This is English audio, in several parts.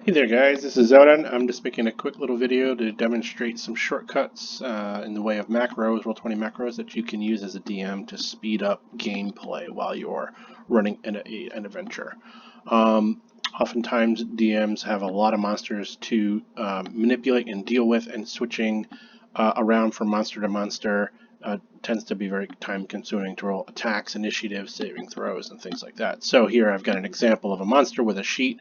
Hey there guys, this is Zodan. I'm just making a quick little video to demonstrate some shortcuts in the way of macros, Roll20 macros that you can use as a DM to speed up gameplay while you're running an adventure. Oftentimes DMs have a lot of monsters to manipulate and deal with, and switching around from monster to monster tends to be very time consuming to roll attacks, initiatives, saving throws, and things like that. So here I've got an example of a monster with a sheet.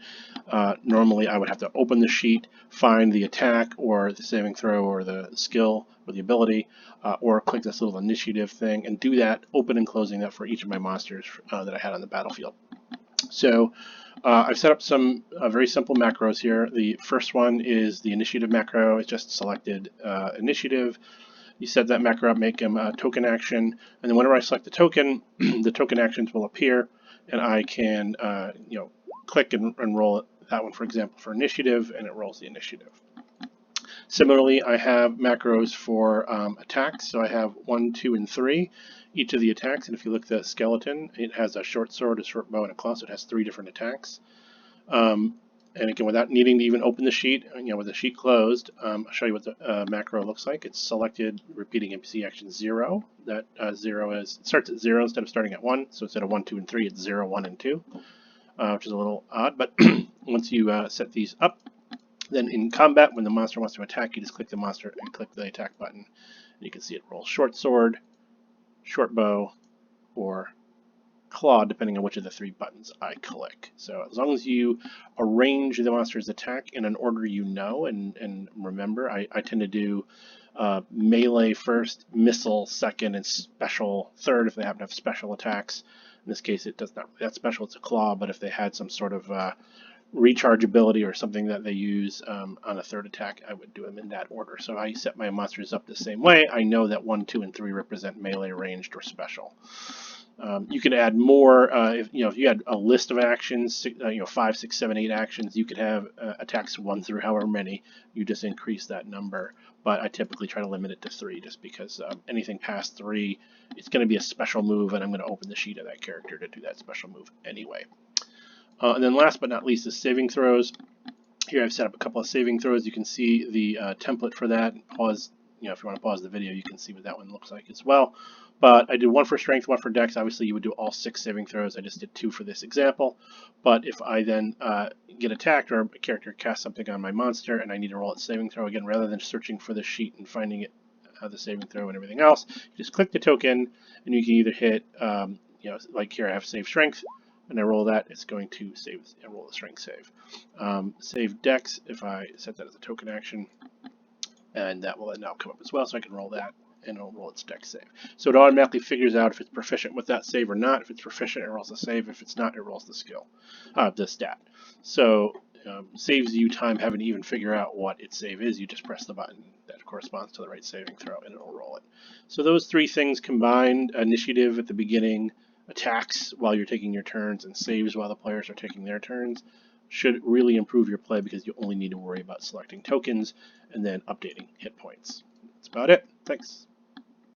Normally I would have to open the sheet, find the attack or the saving throw or the skill or the ability, or click this little initiative thing and do that, open and closing that for each of my monsters that I had on the battlefield. So I've set up some very simple macros here. The first one is the initiative macro. It's just selected initiative. You set that macro up, make them a token action, and then whenever I select the token, the token actions will appear, and I can click and roll that one, for example, for initiative, and it rolls the initiative. Similarly, I have macros for attacks. So I have 1, 2, and 3, each of the attacks. And if you look at the skeleton, it has a short sword, a short bow, and a claw. So it has 3 different attacks. And again, without needing to even open the sheet, with the sheet closed, I'll show you what the macro looks like. It's selected repeating NPC action 0. That 0 it starts at 0 instead of starting at 1. So instead of 1, 2, and 3, it's 0, 1, and 2, which is a little odd. But once you set these up, then in combat, when the monster wants to attack, you just click the monster and click the attack button. And you can see it roll short sword, short bow, or claw, depending on which of the 3 buttons I click. So as long as you arrange the monster's attack in an order you know and remember, I tend to do melee first, missile second, and special third if they happen to have special attacks. In this case, it does not. That's special, it's a claw, but if they had some sort of recharge ability or something that they use on a third attack, I would do them in that order. So I set my monsters up the same way. I know that 1, 2, and 3 represent melee, ranged, or special. You can add more if you had a list of actions, 5, 6, 7, 8 actions. You could have attacks 1 through however many. You just increase that number, but I typically try to limit it to 3, just because anything past 3, it's going to be a special move, and I'm going to open the sheet of that character to do that special move anyway. And then last but not least is saving throws. Here I've set up a couple of saving throws. You can see the template for that. Pause. If you want to pause the video, you can see what that one looks like as well. But I did 1 for strength, 1 for dex. Obviously, you would do all 6 saving throws. I just did 2 for this example. But if I then get attacked, or a character casts something on my monster and I need to roll its saving throw again, rather than searching for the sheet and finding it, the saving throw and everything else, you just click the token, and you can either hit, like here I have save strength, and I roll that, it's going to save and roll the strength save. Save dex, if I set that as a token action, and that will now come up as well, so I can roll that, and it'll roll its dex save. So it automatically figures out if it's proficient with that save or not. If it's proficient, it rolls the save. If it's not, it rolls the skill, the stat. So saves you time having to even figure out what its save is. You just press the button that corresponds to the right saving throw, and it'll roll it. So those 3 things combined, initiative at the beginning, attacks while you're taking your turns, and saves while the players are taking their turns, should really improve your play, because you only need to worry about selecting tokens and then updating hit points. That's about it. Thanks.